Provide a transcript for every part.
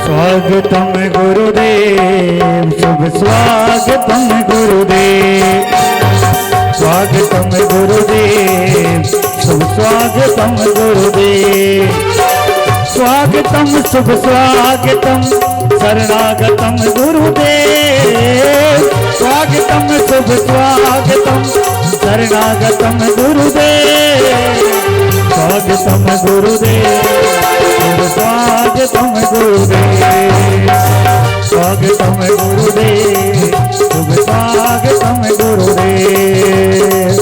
स्वागतम गुरुदेव शुभ स्वागतम गुरुदेव स्वागतम गुरुदेव शुभ स्वागतम गुरुदेव स्वागतम शुभ स्वागतम शरणागतम गुरुदेव स्वागतम शुभ स्वागतम शरणागतम गुरुदेव स्वागतम गुरुदेव शुभ स्वागतम गुरुदेव स्वागतम गुरुदेव शुभ स्वागतम गुरुदेव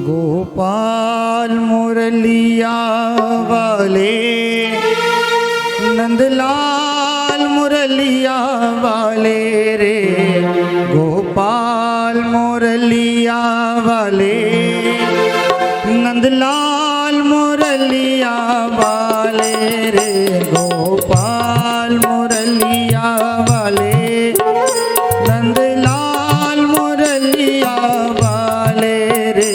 गोपाल मुरलिया वाले नंदलाल मुरलिया वाले रे गोपाल मुरलिया वाले नंदलाल मुरलिया वाले रे गोपाल मुरलिया वाले नंदलाल मुरलिया वाले रे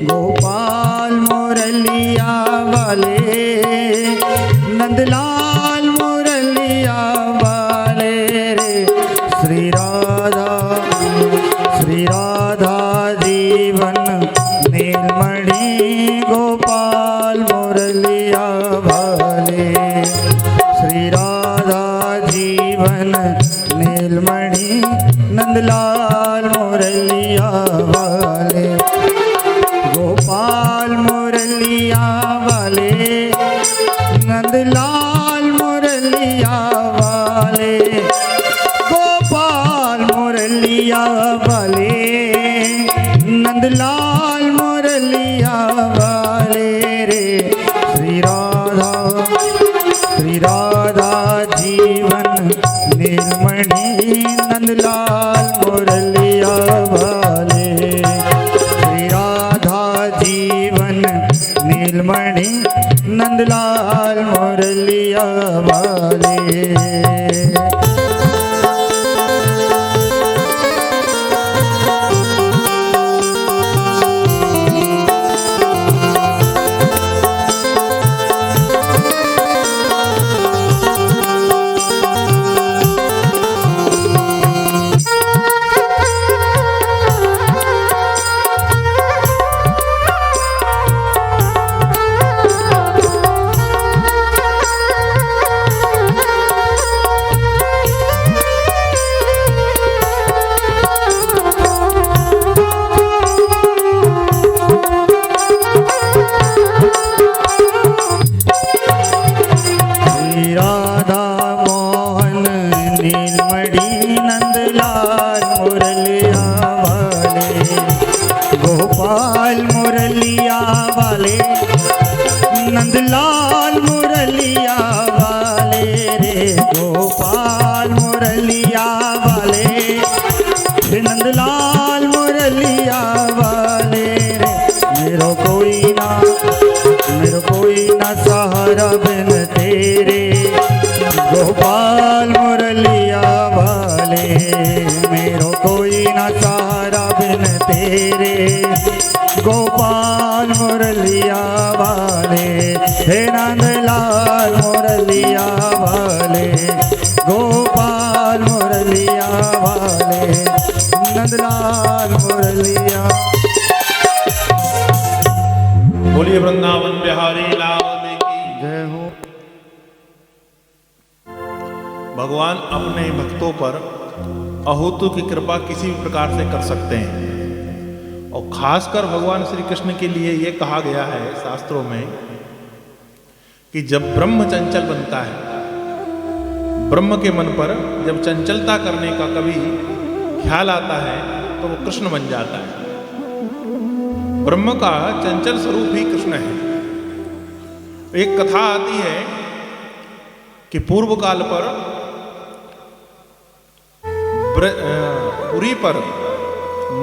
गोपाल मुरलिया वाले नंदलाल मुरलिया वाले रे श्री राधा जीवन नीलमणि गोपाल मुरलिया वाले श्री राधा जीवन नीलमणि नंदलाल मुरलिया वाले गोपाल मुरलिया वाले नंदलाल मुरलिया वाले गोपाल मुरलिया वाले नंदलाल मुरलिया वाले रे श्री राधा जीवन नीलमणि नंदलाल मुरलिया वाले श्री राधा जीवन नीलमणि नंदलाल मुरलिया वाले गोपाल मुरलिया वाले नंदलाल मुरलिया वाले रे गोपाल मुरलिया वाले नंदलाल मुरलिया वाले रे मेरो कोई ना सहारा बिन तेरे गोपाल मुरलिया वाले मेरो कोई ना सहारा बिन तेरे गोपाल मुरलिया वाले हे नंदलाल मुरलिया वाले गोपाल मुरलिया वाले नंदलाल मुरलिया। बोलिए वृंदावन बिहारी लाल की जय हो। भगवान अपने भक्तों पर अहोतु की कृपा किसी भी प्रकार से कर सकते हैं और खासकर भगवान श्री कृष्ण के लिए यह कहा गया है शास्त्रों में कि जब ब्रह्म चंचल बनता है, ब्रह्म के मन पर जब चंचलता करने का कभी ख्याल आता है तो वो कृष्ण बन जाता है। ब्रह्म का चंचल स्वरूप ही कृष्ण है। एक कथा आती है कि पूर्व काल पर पुरी पर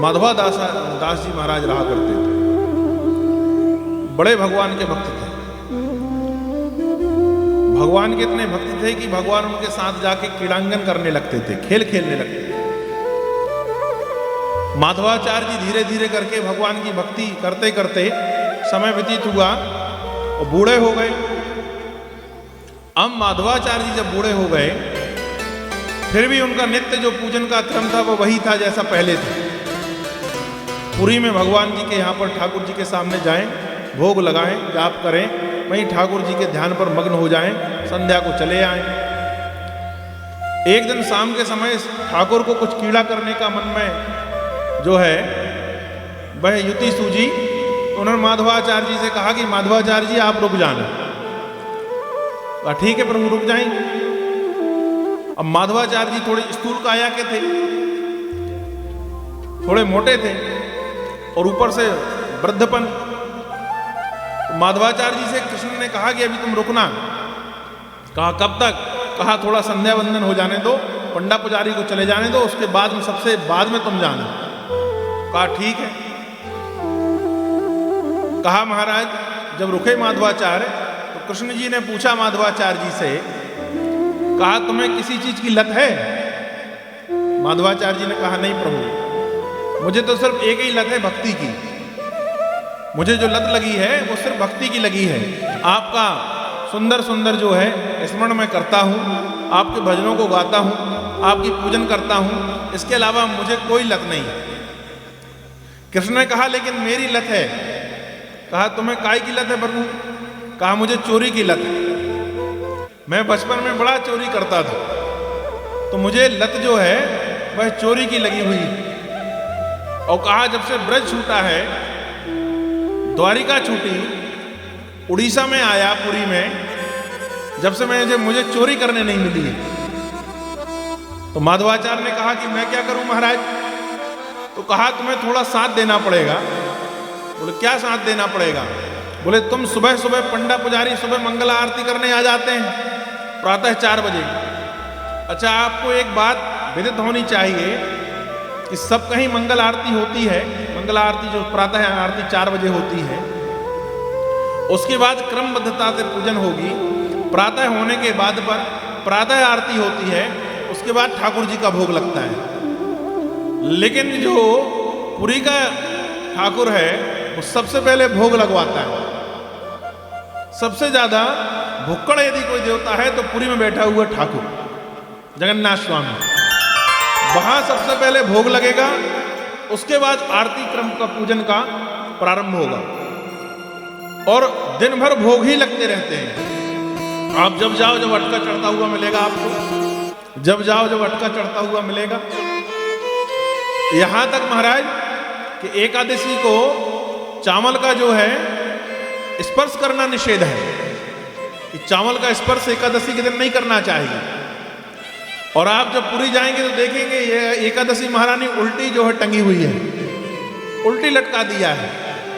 माधवा दास जी महाराज रहा करते थे। बड़े भगवान के भक्त थे। भगवान के इतने भक्त थे कि भगवान उनके साथ जाके क्रीड़ांगन करने लगते थे, खेल खेलने लगते थे। माधवाचार्य जी धीरे धीरे करके भगवान की भक्ति करते करते समय व्यतीत हुआ और बूढ़े हो गए। अब माधवाचार्य जी जब बूढ़े हो गए, फिर भी उनका नित्य जो पूजन का क्रम था वो वही था जैसा पहले था। पुरी में भगवान जी के यहाँ पर ठाकुर जी के सामने जाएं, भोग लगाएं, जाप करें, वहीं ठाकुर जी के ध्यान पर मग्न हो जाएं, संध्या को चले आएं। एक दिन शाम के समय ठाकुर को कुछ कीड़ा करने का मन में जो है वह युति सूझी, तो उन्होंने माधवाचार्य जी से कहा कि माधवाचार्य जी आप रुक जाना। कहा ठीक है प्रभु, रुक जाएंगे। अब माधवाचार्य जी थोड़े स्थूल काया के थे, थोड़े मोटे थे और ऊपर से वृद्धपन। तो माधवाचार्य जी से कृष्ण ने कहा कि अभी तुम रुकना। कहा कब तक? कहा थोड़ा संध्या वंदन हो जाने दो, पंडा पुजारी को चले जाने दो, उसके बाद में सबसे बाद में तुम जाना। कहा ठीक है। कहा महाराज जब रुके माधवाचार्य तो कृष्ण जी ने पूछा माधवाचार्य जी से, कहा तुम्हें किसी चीज की लत है? माधवाचार्य जी ने कहा नहीं प्रभु, मुझे तो सिर्फ एक ही लत है, भक्ति की। मुझे जो लत लगी है वो सिर्फ भक्ति की लगी है। आपका सुंदर सुंदर जो है स्मरण मैं करता हूँ, आपके भजनों को गाता हूँ, आपकी पूजन करता हूँ, इसके अलावा मुझे कोई लत नहीं। कृष्ण ने कहा लेकिन मेरी लत है। कहा तुम्हें काय की लत है प्रभु? कहा मुझे चोरी की लत है। मैं बचपन में बड़ा चोरी करता था, तो मुझे लत जो है वह चोरी की लगी हुई। और कहा जब से ब्रज छूटा है, द्वारिका छूटी, उड़ीसा में आया पुरी में, जब से मुझे चोरी करने नहीं मिली है। तो माधवाचार्य ने कहा कि मैं क्या करूं महाराज? तो कहा तुम्हें थोड़ा साथ देना पड़ेगा। बोले क्या साथ देना पड़ेगा? बोले तुम सुबह सुबह पंडा पुजारी सुबह मंगला आरती करने आ जाते हैं प्रातः 4 बजे। अच्छा आपको एक बात विदित होनी चाहिए कि सब कहीं मंगल आरती होती है। मंगल आरती जो प्रातः आरती 4 बजे होती है, उसके बाद क्रमबद्धता से पूजन होगी। प्रातः होने के बाद पर प्रातः आरती होती है, उसके बाद ठाकुर जी का भोग लगता है। लेकिन जो पुरी का ठाकुर है वो सबसे पहले भोग लगवाता है। सबसे ज्यादा भुक्कड़ यदि कोई देवता है तो पुरी में बैठा हुआ ठाकुर जगन्नाथ स्वामी, वहां सबसे पहले भोग लगेगा, उसके बाद आरती क्रम का पूजन का प्रारंभ होगा और दिन भर भोग ही लगते रहते हैं। आप जब जाओ जब अटका चढ़ता हुआ मिलेगा आपको, जब जाओ जब अटका चढ़ता हुआ मिलेगा। यहां तक महाराज कि एकादशी को चावल का जो है स्पर्श करना निषेध है, कि चावल का स्पर्श एकादशी के दिन नहीं करना चाहिए। और आप जब पुरी जाएंगे तो देखेंगे ये एकादशी महारानी उल्टी जो है टंगी हुई है, उल्टी लटका दिया है,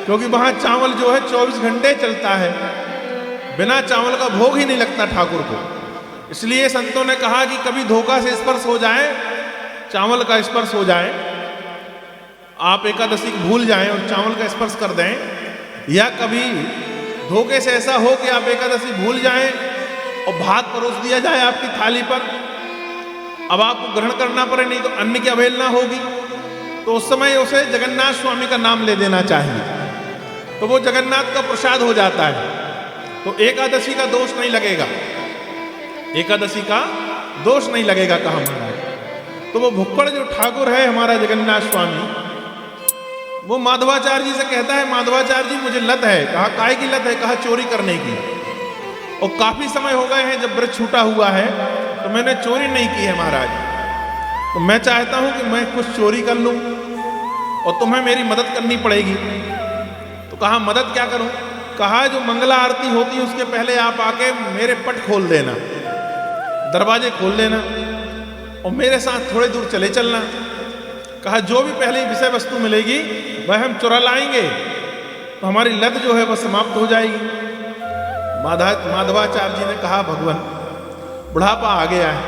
क्योंकि वहां चावल जो है 24 घंटे चलता है, बिना चावल का भोग ही नहीं लगता ठाकुर को। इसलिए संतों ने कहा कि कभी धोखा से स्पर्श हो जाए, चावल का स्पर्श हो जाए, आप एकादशी को भूल जाएं और चावल का स्पर्श कर दें, या कभी धोखे से ऐसा हो कि आप एकादशी भूल जाएं और भात परोस दिया जाए आपकी थाली पर, अब आपको ग्रहण करना पड़े, नहीं तो अन्न की अवहेलना होगी, तो उस समय उसे जगन्नाथ स्वामी का नाम ले देना चाहिए, तो वो जगन्नाथ का प्रसाद हो जाता है, तो एकादशी का दोष नहीं लगेगा, एकादशी का दोष नहीं लगेगा। कहा महाराज तो वो भुक्कड़ जो ठाकुर है हमारा जगन्नाथ स्वामी, वो माधवाचार्य जी से कहता है माधवाचार्य जी मुझे लत है। कहा काय की लत है? कहा चोरी करने की। और काफी समय हो गए हैं जब ब्रज छूटा हुआ है तो मैंने चोरी नहीं की है महाराज, तो मैं चाहता हूं कि मैं कुछ चोरी कर लूं और तुम्हें मेरी मदद करनी पड़ेगी। तो कहा मदद क्या करूं? कहा जो मंगला आरती होती है उसके पहले आप आके मेरे पट खोल देना, दरवाजे खोल देना और मेरे साथ थोड़े दूर चले चलना। कहा जो भी पहले विषय वस्तु मिलेगी वह हम चुरा लाएंगे तो हमारी लत जो है वह समाप्त हो जाएगी। माधवाचार्य जी ने कहा भगवान बुढ़ापा आ गया है,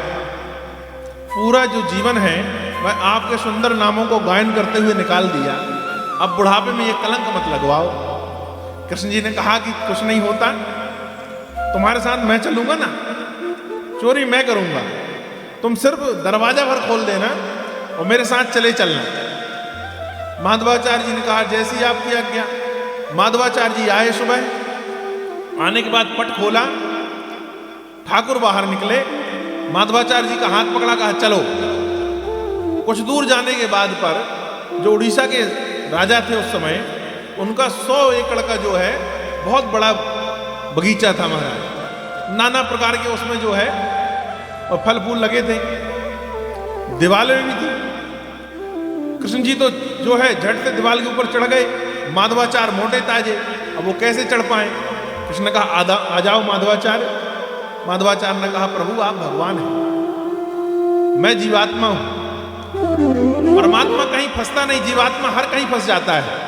पूरा जो जीवन है वह आपके सुंदर नामों को गायन करते हुए निकाल दिया, अब बुढ़ापे में ये कलंक मत लगवाओ। कृष्ण जी ने कहा कि कुछ नहीं होता, तुम्हारे साथ मैं चलूंगा ना, चोरी मैं करूंगा, तुम सिर्फ दरवाजा भर खोल देना और मेरे साथ चले चलना। माधवाचार्य जी ने कहा जैसी आपकी आज्ञा। माधवाचार्य जी आए सुबह, आने के बाद पट खोला, ठाकुर बाहर निकले, माधवाचार्य जी का हाथ पकड़ा, कहा चलो। कुछ दूर जाने के बाद पर जो उड़ीसा के राजा थे उस समय, उनका 100 एकड़ का जो है बहुत बड़ा बगीचा था महाराज, नाना प्रकार के उसमें जो है और फल फूल लगे थे, दीवारें भी थी। कृष्ण जी तो जो है झट से दीवार के ऊपर चढ़ गए, माधवाचार्य मोटे ताजे, अब वो कैसे चढ़ पाए। कृष्ण ने कहा आ जाओ माधवाचार्य। माधवाचार्य ने कहा प्रभु आप भगवान हैं, मैं जीवात्मा हूं। परमात्मा कहीं फंसता नहीं, जीवात्मा हर कहीं फंस जाता है।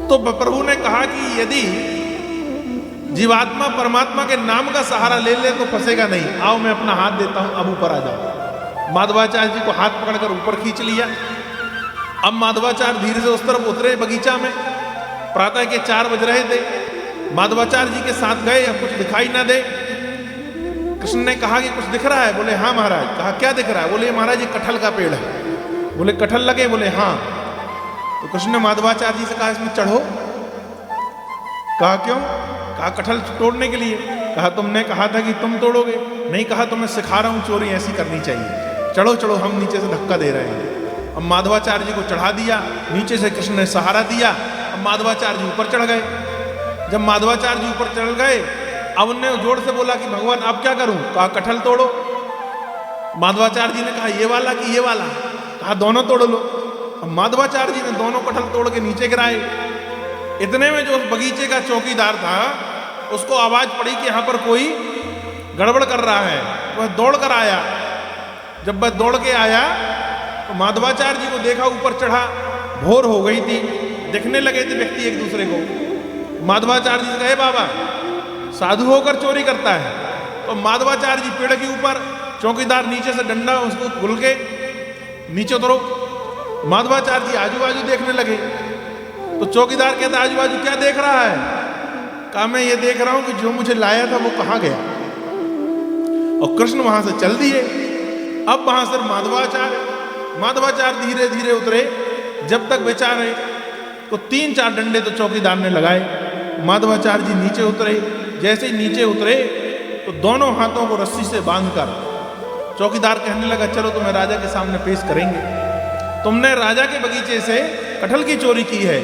तो प्रभु ने कहा कि यदि जीवात्मा परमात्मा के नाम का सहारा ले ले तो फंसेगा नहीं। आओ मैं अपना हाथ देता हूं, अब ऊपर आ जाओ। माधवाचार्य जी को हाथ पकड़कर ऊपर खींच लिया। अब माधवाचार्य धीरे से उस तरफ उतरे बगीचा में। प्रातः के 4 बज रहे थे। माधवाचार्य जी के साथ गए, अब कुछ दिखाई ना दे। कृष्ण ने कहा कि कुछ दिख रहा है? बोले हाँ महाराज। कहा क्या दिख रहा है? बोले महाराज ये कटहल का पेड़ है। बोले कटहल लगे? बोले हाँ। तो कृष्ण ने माधवाचार्य जी से कहा इसमें चढ़ो। कहा क्यों? कहा कटहल तोड़ने के लिए। कहा तुमने कहा था कि तुम तोड़ोगे। नहीं, कहा तो मैं सिखा रहा हूं चोरी ऐसी करनी चाहिए। चढ़ो चढ़ो, हम नीचे से धक्का दे रहे हैं। अब माधवाचार्य जी को चढ़ा दिया, नीचे से कृष्ण ने सहारा दिया। अब माधवाचार्य जी ऊपर चढ़ गए। जब माधवाचार्य जी ऊपर चढ़ गए, अब उनने जोर से बोला कि भगवान अब क्या करूं? कहा कटहल तोड़ो। माधवाचार्य जी ने कहा ये वाला कि ये वाला? कहा दोनों तोड़ लो। अब माधवाचार्य जी ने दोनों कटहल तोड़ के नीचे गिराए। इतने में जो उस बगीचे का चौकीदार था, उसको आवाज पड़ी कि यहां पर कोई गड़बड़ कर रहा है। वह दौड़ कर आया। जब वह दौड़ के आया तो माधवाचार्य जी को देखा, ऊपर चढ़ा, भोर हो गई थी, दिखने लगे थे व्यक्ति एक दूसरे को। माधवाचार्य जी कहे बाबा साधु होकर चोरी करता है। तो माधवाचार्य जी पेड़ के ऊपर, चौकीदार नीचे से डंडा उसको घुल के नीचे उतरो। माधवाचार्य जी आजू बाजू देखने लगे। तो चौकीदार कहता आजू बाजू क्या देख रहा है? कहा मैं ये देख रहा हूं कि जो मुझे लाया था वो कहां गया। और कृष्ण वहां से चल दिए। अब वहां से माधवाचार्य धीरे धीरे उतरे। जब तक बेचारे को 3-4 डंडे तो चौकीदार ने लगाए। माधवाचार्य जी नीचे उतरे। जैसे ही नीचे उतरे तो दोनों हाथों को रस्सी से बांधकर चौकीदार कहने लगा चलो तुम्हें राजा के सामने पेश करेंगे। तुमने राजा के बगीचे से कटहल की चोरी की है।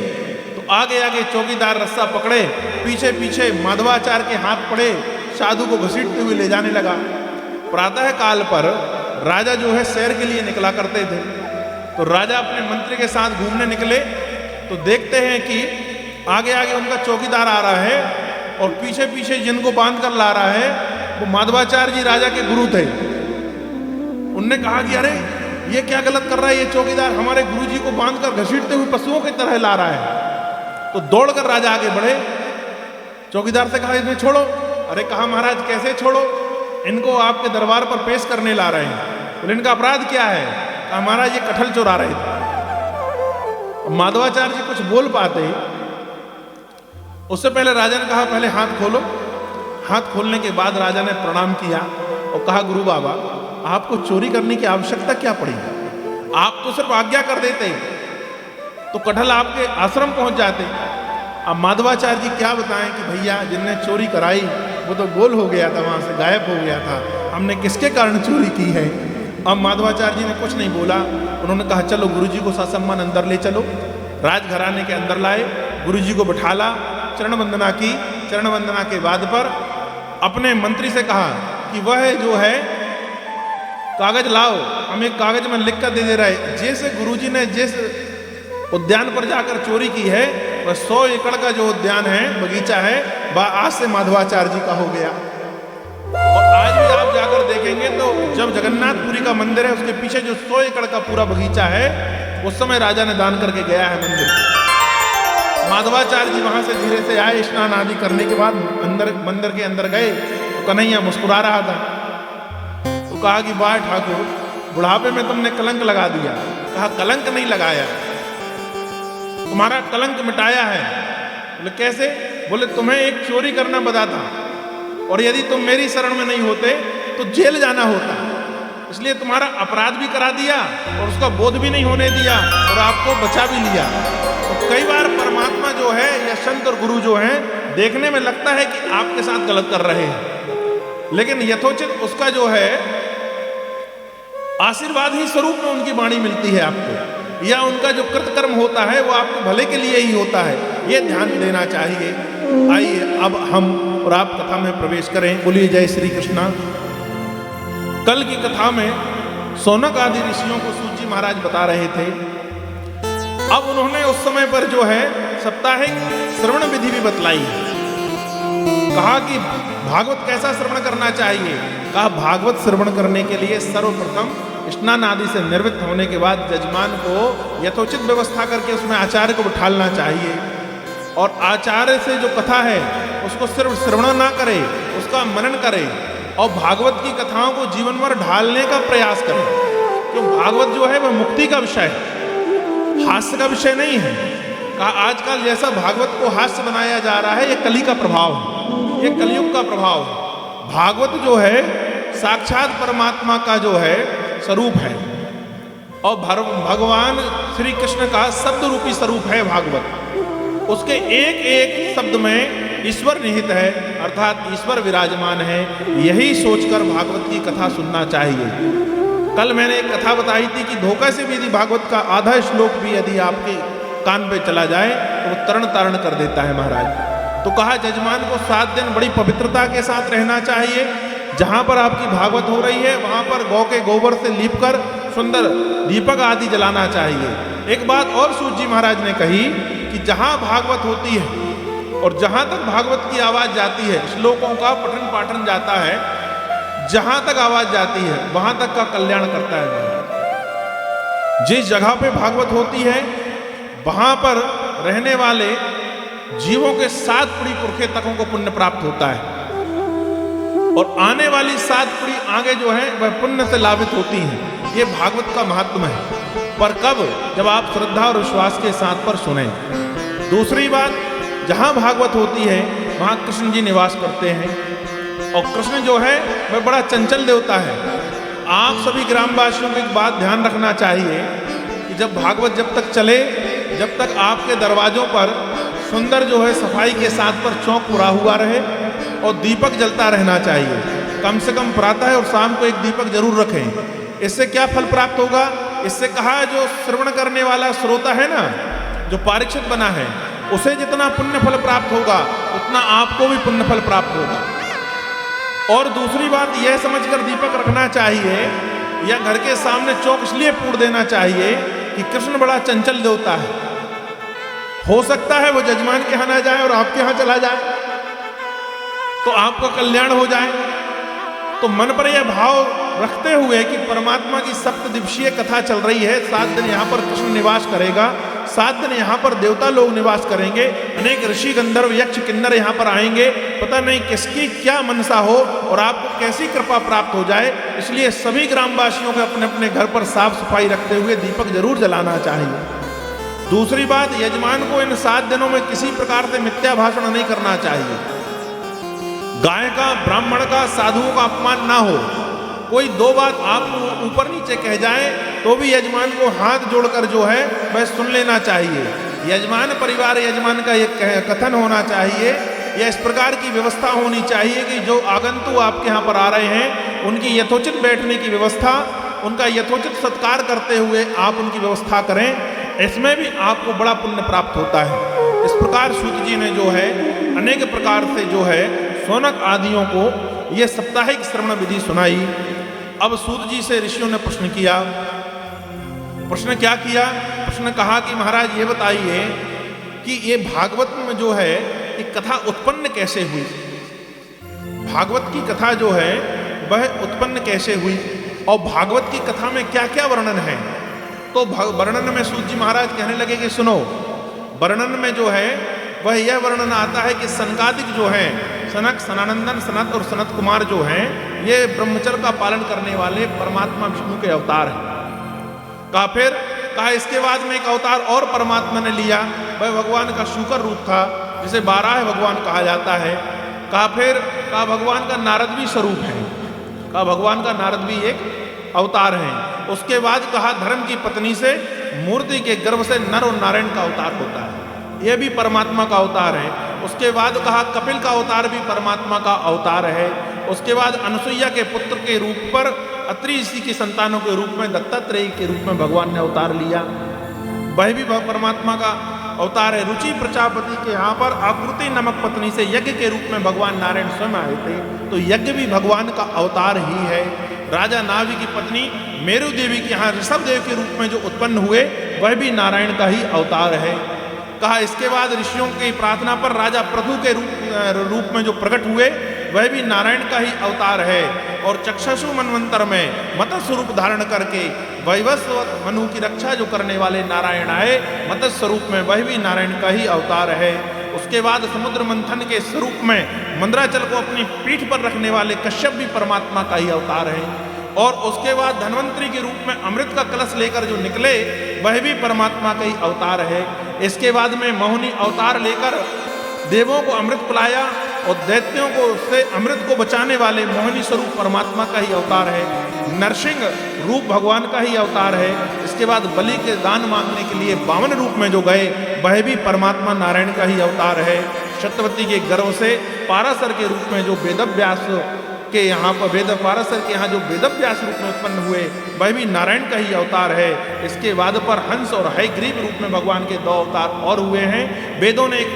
तो आगे आगे चौकीदार रस्सा पकड़े, पीछे पीछे माधवाचार्य के हाथ पड़े, साधु को घसीटते हुए ले जाने लगा। प्रातः काल पर राजा जो है सैर के लिए निकला करते थे। तो राजा अपने मंत्री के साथ घूमने निकले तो देखते हैं कि आगे आगे उनका चौकीदार आ रहा है और पीछे पीछे जिनको बांध कर ला रहा है वो माधवाचार्य जी राजा के गुरु थे। उनने कहा कि अरे ये क्या गलत कर रहा है ये चौकीदार, हमारे गुरु जी को बांध कर घसीटते हुए पशुओं की तरह ला रहा है। तो दौड़कर राजा आगे बढ़े। चौकीदार से कहा इन्हें छोड़ो। अरे कहा महाराज कैसे छोड़ो, इनको आपके दरबार पर पेश करने ला रहे हैं। बोले इनका अपराध क्या है? कहा महाराज ये कटहल चुरा रहे थे। माधवाचार्य जी कुछ बोल पाते, उससे पहले राजा ने कहा पहले हाथ खोलो। हाथ खोलने के बाद राजा ने प्रणाम किया और कहा गुरु बाबा आपको चोरी करने की आवश्यकता क्या पड़ी? आप तो सिर्फ आज्ञा कर देते तो कटहल आपके आश्रम पहुंच जाते। अब माधवाचार्य जी क्या बताएं कि भैया जिनने चोरी कराई वो तो गोल हो गया था, वहां से गायब हो गया था, हमने किसके कारण चोरी की है? अब माधवाचार्य जी ने कुछ नहीं बोला। उन्होंने कहा चलो गुरुजी को ससम्मान अंदर ले चलो। राजघराने के अंदर लाए, गुरुजी को बिठाला, चरण वंदना की। चरण वंदना के बाद पर अपने मंत्री से कहा कि वह जो है कागज लाओ, हम एक कागज में लिख कर दे रहे। जैसे गुरुजी ने जिस उद्यान पर जाकर चोरी की है वह 100 एकड़ का जो उद्यान है, बगीचा है, वह आज से माधवाचार्य जी का हो गया। और आज भी आप जाकर देखेंगे तो जब जगन्नाथपुरी का मंदिर है उसके पीछे जो 100 एकड़ का पूरा बगीचा है उस समय राजा ने दान करके गया है मंदिर। माधवाचार्य जी वहां से धीरे से आए, स्नान आदि करने के बाद मंदिर के अंदर गए तो कन्हैया मुस्कुरा रहा था। तो कहा कि वाह ठाकुर बुढ़ापे में तुमने कलंक लगा दिया। कहा कलंक नहीं लगाया, तुम्हारा कलंक मिटाया है। बोले कैसे? बोले तुम्हें एक चोरी करना बता था, और यदि तुम मेरी शरण में नहीं होते तो जेल जाना होता, इसलिए तुम्हारा अपराध भी करा दिया और उसका बोध भी नहीं होने दिया और आपको बचा भी लिया। तो कई बार परमात्मा जो है या संत और गुरु जो हैं देखने में लगता है कि आपके साथ गलत कर रहे हैं, लेकिन यथोचित उसका जो है आशीर्वाद ही स्वरूप में उनकी वाणी मिलती है आपको, या उनका जो कृतकर्म होता है वो आपके भले के लिए ही होता है, ये ध्यान देना चाहिए। आइए अब हम और आप कथा में प्रवेश करें। बोलिए जय श्री कृष्णा। कल की कथा में सौनक आदि ऋषियों को सूत जी महाराज बता रहे थे। अब उन्होंने उस समय पर जो है साप्ताहिक श्रवण विधि भी बतलाई। कहा कि भागवत कैसा श्रवण करना चाहिए। कहा भागवत श्रवण करने के लिए सर्वप्रथम स्नान आदि से निवृत्त होने के बाद जजमान को यथोचित व्यवस्था करके उसमें आचार्य को बिठालना चाहिए, और आचार्य से जो कथा है उसको सिर्फ श्रवण ना करे, उसका मनन करे और भागवत की कथाओं को जीवन भर ढालने का प्रयास करे। क्यों, भागवत जो है वह मुक्ति का विषय है, हास्य का विषय नहीं है। कहा आजकल जैसा भागवत को हास्य बनाया जा रहा है, ये कली का प्रभाव है, ये कलयुग का प्रभाव है। भागवत जो है साक्षात परमात्मा का जो है स्वरूप है, और भगवान श्री कृष्ण का शब्द रूपी स्वरूप है भागवत। उसके एक एक शब्द में ईश्वर निहित है, अर्थात ईश्वर विराजमान है। यही सोचकर भागवत की कथा सुनना चाहिए। कल मैंने एक कथा बताई थी कि धोखा से भी यदि भागवत का आधा श्लोक भी यदि आपके कान पे चला जाए तो वो तरण तारण कर देता है महाराज। तो कहा जजमान को 7 दिन बड़ी पवित्रता के साथ रहना चाहिए। जहां पर आपकी भागवत हो रही है वहां पर गौ के गोबर से लीपकर सुंदर दीपक आदि जलाना चाहिए। एक बात और सूत जी महाराज ने कही कि जहां भागवत होती है और जहां तक भागवत की आवाज जाती है, श्लोकों का पठन पाठन जाता है, जहां तक आवाज जाती है वहां तक का कल्याण करता है। जिस जगह पे भागवत होती है वहां पर रहने वाले जीवों के 7 पीढ़ी पुरखे तकों को पुण्य प्राप्त होता है, और आने वाली 7 पीढ़ी आगे जो है वह पुण्य से लाभित होती हैं। ये भागवत का महात्मा है। पर कब, जब आप श्रद्धा और विश्वास के साथ पर सुने। दूसरी बात, जहां भागवत होती है वहां कृष्ण जी निवास करते हैं, और कृष्ण जो है वह बड़ा चंचल देवता है। आप सभी ग्रामवासियों को एक बात ध्यान रखना चाहिए कि जब भागवत जब तक चले, जब तक आपके दरवाजों पर सुंदर जो है सफाई के साथ पर चौक पूरा हुआ रहे और दीपक जलता रहना चाहिए। कम से कम प्रातः और शाम को एक दीपक जरूर रखें। इससे क्या फल प्राप्त होगा? इससे कहा जो श्रवण करने वाला श्रोता है ना, जो परीक्षित बना है, उसे जितना पुण्य फल प्राप्त होगा उतना आपको भी पुण्य फल प्राप्त होगा। और दूसरी बात यह समझकर दीपक रखना चाहिए या घर के सामने चौक इसलिए पूर देना चाहिए कि कृष्ण बड़ा चंचल देवता है। हो सकता है वो जजमान के यहां ना जाए और आपके यहां चला जाए, तो आपका कल्याण हो जाए। तो मन पर यह भाव रखते हुए कि परमात्मा की 7 दिवसीय कथा चल रही है, 7 दिन यहाँ पर कृष्ण निवास करेगा, 7 दिन यहाँ पर देवता लोग निवास करेंगे, अनेक ऋषि गंधर्व यक्ष किन्नर यहाँ पर आएंगे, पता नहीं किसकी क्या मनसा हो और आपको कैसी कृपा प्राप्त हो जाए। इसलिए सभी ग्रामवासियों को अपने अपने घर पर साफ सफाई रखते हुए दीपक जरूर जलाना चाहिए। दूसरी बात, यजमान को इन 7 दिनों में किसी प्रकार से मिथ्या भाषण नहीं करना चाहिए। गाय का, ब्राह्मण का, साधुओं का अपमान ना हो। कोई 2 बात आपको ऊपर नीचे कह जाए तो भी यजमान को हाथ जोड़कर जो है वह सुन लेना चाहिए। यजमान परिवार, यजमान का एक कथन होना चाहिए, या इस प्रकार की व्यवस्था होनी चाहिए कि जो आगंतुक आपके यहाँ पर आ रहे हैं उनकी यथोचित बैठने की व्यवस्था, उनका यथोचित सत्कार करते हुए आप उनकी व्यवस्था करें। इसमें भी आपको बड़ा पुण्य प्राप्त होता है। इस प्रकार सूत जी ने जो है अनेक प्रकार से जो है सौनक आदियों को ये साप्ताहिक श्रवण विधि सुनाई। अब सूत जी से ऋषियों ने प्रश्न किया। प्रश्न क्या किया? प्रश्न कहा कि महाराज ये बताइए कि ये भागवत में जो है ये कथा उत्पन्न कैसे हुई? भागवत की कथा जो है वह उत्पन्न कैसे हुई और भागवत की कथा में क्या क्या वर्णन है? तो वर्णन में सूत जी महाराज कहने लगे कि सुनो, वर्णन में जो है वह यह वर्णन आता है कि सनकादिक जो है, सनक, सनानंदन, सनत और सनत कुमार जो हैं, ये ब्रह्मचर्य का पालन करने वाले परमात्मा विष्णु के अवतार हैं। कहा फिर, कहा इसके बाद में एक अवतार और परमात्मा ने लिया, वह भगवान का शूकर रूप था, जिसे 12 भगवान कहा जाता है। कहा फिर कहा भगवान का नारद भी स्वरूप है, कहा भगवान का नारद भी एक अवतार है। उसके बाद कहा धर्म की पत्नी से मूर्ति के गर्भ से नर और नारायण का अवतार होता है, यह भी परमात्मा का अवतार है। उसके बाद कहा कपिल का अवतार भी परमात्मा का अवतार है। उसके बाद अनसुईया के पुत्र के रूप पर अत्रि ऋषि की संतानों के रूप में दत्तात्रेय के रूप में भगवान ने अवतार लिया, वह भी परमात्मा का अवतार है। रुचि प्रजापति के यहाँ पर आकृति नमक पत्नी से यज्ञ के रूप में भगवान नारायण स्वयं आए थे, तो यज्ञ भी भगवान का अवतार ही है। राजा नाभि की पत्नी मेरु देवी के यहाँ ऋषभ देव के रूप में जो उत्पन्न हुए वह भी नारायण का ही अवतार है। कहा इसके बाद ऋषियों की प्रार्थना पर राजा प्रभु के रूप में जो प्रकट हुए वह भी नारायण का ही अवतार है। और चक्षसु मनवंतर में मत्स्य स्वरूप धारण करके वैवस्वत मनु की रक्षा जो करने वाले नारायण आए मत्स्य स्वरूप में, वह भी नारायण का ही अवतार है। उसके बाद समुद्र मंथन के स्वरूप में मंदराचल को अपनी पीठ पर रखने वाले कश्यप भी परमात्मा का ही अवतार है। और उसके बाद धन्वंतरी के रूप में अमृत का कलश लेकर जो निकले वह भी परमात्मा का ही अवतार है। इसके बाद में मोहिनी अवतार लेकर देवों को अमृत पिलाया और दैत्यों को उससे अमृत को बचाने वाले मोहिनी स्वरूप परमात्मा का ही अवतार है। नरसिंह रूप भगवान का ही अवतार है। इसके बाद बलि के दान मांगने के लिए 52 रूप में जो गए वह भी परमात्मा नारायण का ही अवतार है। शतवती के गर्भ से पाराशर के रूप में जो वेदव्यास के यहाँ पर पाराशर के यहाँ जो वेदव्यास रूप में उत्पन्न हुए वह भी नारायण का ही अवतार है। इसके बाद पर हंस और हयग्रीव रूप में भगवान के 2 अवतार और हुए हैं। वेदों ने एक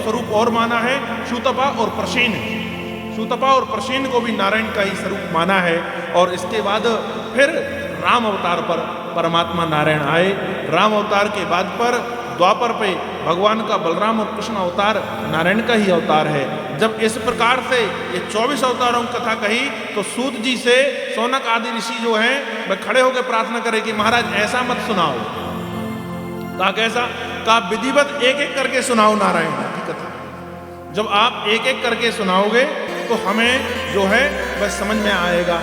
स्वरूप और माना है, शूतपा और प्रशीन। शूतपा और प्रशीन को भी नारायण का ही स्वरूप माना है। और इसके बाद फिर राम अवतार पर परमात्मा नारायण आए। राम अवतार के बाद पर द्वापर पे भगवान का बलराम और कृष्ण अवतार नारायण का ही अवतार है। जब इस प्रकार से ये 24 अवतारों की कथा कही तो सूत जी से सौनक आदि ऋषि जो हैं वह खड़े होकर प्रार्थना करे कि महाराज ऐसा मत सुनाओ। कहा कैसा? कहा विधिवत एक एक करके सुनाओ नारायण की कथा। जब आप एक एक करके सुनाओगे तो हमें जो है वह समझ में आएगा।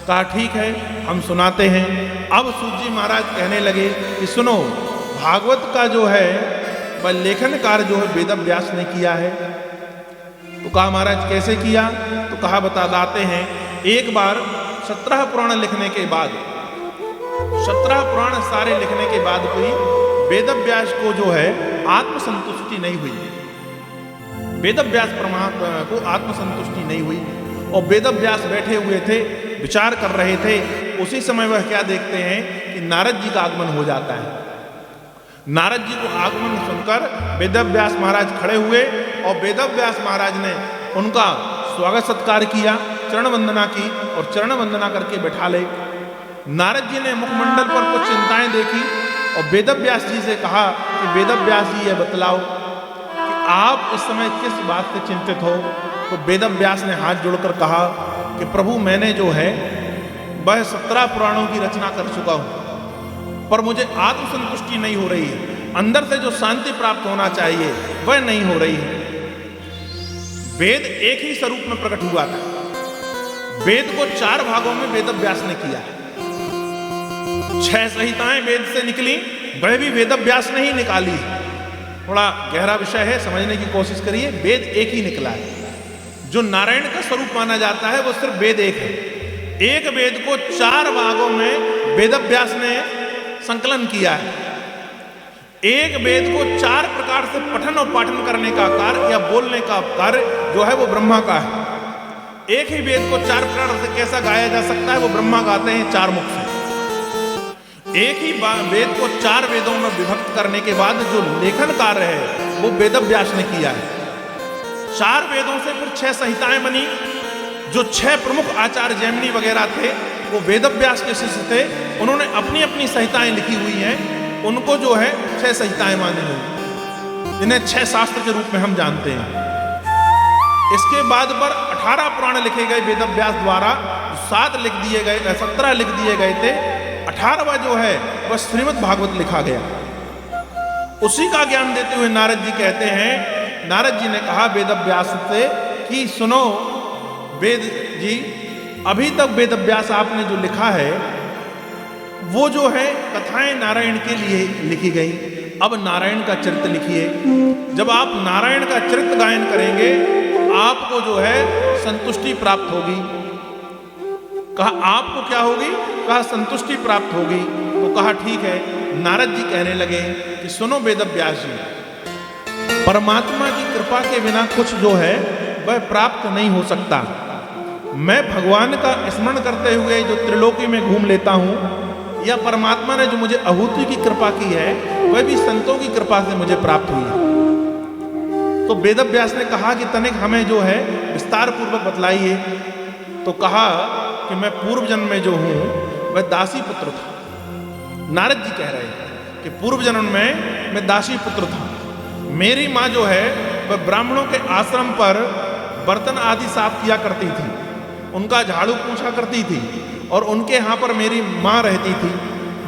कहा ठीक है हम सुनाते हैं। अब सूत जी महाराज कहने लगे कि सुनो, भागवत का जो है वह लेखन कार्य जो है वेदव्यास ने किया है। तो कहा महाराज कैसे किया? तो कहा बताते हैं। एक बार 17 पुराण लिखने के बाद 17 पुराण सारे लिखने के बाद कोई वेदव्यास को जो है आत्मसंतुष्टि नहीं हुई। वेदव्यास परमात्मा को आत्मसंतुष्टि नहीं हुई और वेदव्यास बैठे हुए थे, विचार कर रहे थे। उसी समय वह क्या देखते हैं कि नारद जी का आगमन हो जाता है। नारद जी को आगमन सुनकर वेदव्यास महाराज खड़े हुए और वेदव्यास महाराज ने उनका स्वागत सत्कार किया, चरण वंदना की और चरण वंदना करके बैठा ले। नारद जी ने मुखमंडल पर कुछ चिंताएं देखी और वेदव्यास जी से कहा कि वेदव्यास जी यह बतलाओ कि आप इस समय किस बात से चिंतित हो। तो वेदव्यास ने हाथ जोड़कर कहा कि प्रभु मैंने जो है वह 17 पुराणों की रचना कर चुका हूं पर मुझे आत्मसंतुष्टि नहीं हो रही है। अंदर से जो शांति प्राप्त होना चाहिए वह नहीं हो रही है। वेद एक ही स्वरूप में प्रकट हुआ था। वेद को 4 भागों में वेदव्यास ने किया है। 6 संहिताएं वेद से निकली, वह भी वेदव्यास ने ही निकाली। थोड़ा गहरा विषय है, समझने की कोशिश करिए। वेद एक ही निकला है। जो नारायण का स्वरूप माना जाता है वो सिर्फ वेद एक है। एक वेद को 4 भागों में वेदव्यास ने संकलन किया है। एक वेद को 4 प्रकार से पठन और पाठन करने का कार्य या बोलने का कार्य जो है वो ब्रह्मा का है। एक ही वेद को 4 प्रकार से कैसा गाया जा सकता है वो ब्रह्मा गाते हैं 4 मुख से। एक ही वेद को 4 वेदों में विभक्त करने के बाद जो लेखन कार्य है वो वेदव्यास ने किया है। 4 वेदों से फिर 6 संहिताएं बनी। जो 6 प्रमुख आचार्य जैमिनी वगैरह थे वो वेदव्यास के शिष्य थे। उन्होंने अपनी अपनी संहिताएं लिखी हुई हैं, उनको जो है 6 संहिताएं मानी हुई, जिन्हें 6 शास्त्र के रूप में हम जानते हैं। इसके बाद पर 18 पुराण लिखे गए वेदव्यास द्वारा, 7 लिख दिए गए, 17 लिख दिए गए थे। 18वां जो है वह श्रीमद् भागवत लिखा गया। उसी का ज्ञान देते हुए नारद जी कहते हैं, नारद जी ने कहा वेदव्यास से कि सुनो वेद जी, अभी तक वेदव्यास आपने जो लिखा है वो जो है कथाएं नारायण के लिए लिखी गई। अब नारायण का चरित्र लिखिए। जब आप नारायण का चरित्र गायन करेंगे आपको जो है संतुष्टि प्राप्त होगी। कहा आपको क्या होगी? कहा संतुष्टि प्राप्त होगी। तो कहा ठीक है। नारद जी कहने लगे कि सुनो वेदव्यास जी, परमात्मा की कृपा के बिना कुछ जो है वह प्राप्त नहीं हो सकता। मैं भगवान का स्मरण करते हुए जो त्रिलोकी में घूम लेता हूँ, या परमात्मा ने जो मुझे आहुति की कृपा की है वह भी संतों की कृपा से मुझे प्राप्त हुई है। तो वेदव्यास ने कहा कि तनिक हमें जो है विस्तार पूर्वक बतलाइए। तो कहा कि मैं पूर्व जन्म में जो हूँ वह दासी पुत्र था। नारद जी कह रहे हैं कि पूर्व जन्म में मैं दासी पुत्र था। मेरी माँ जो है वह ब्राह्मणों के आश्रम पर बर्तन आदि साफ किया करती थी, उनका झाड़ू पूछा करती थी, और उनके यहाँ पर मेरी माँ रहती थी।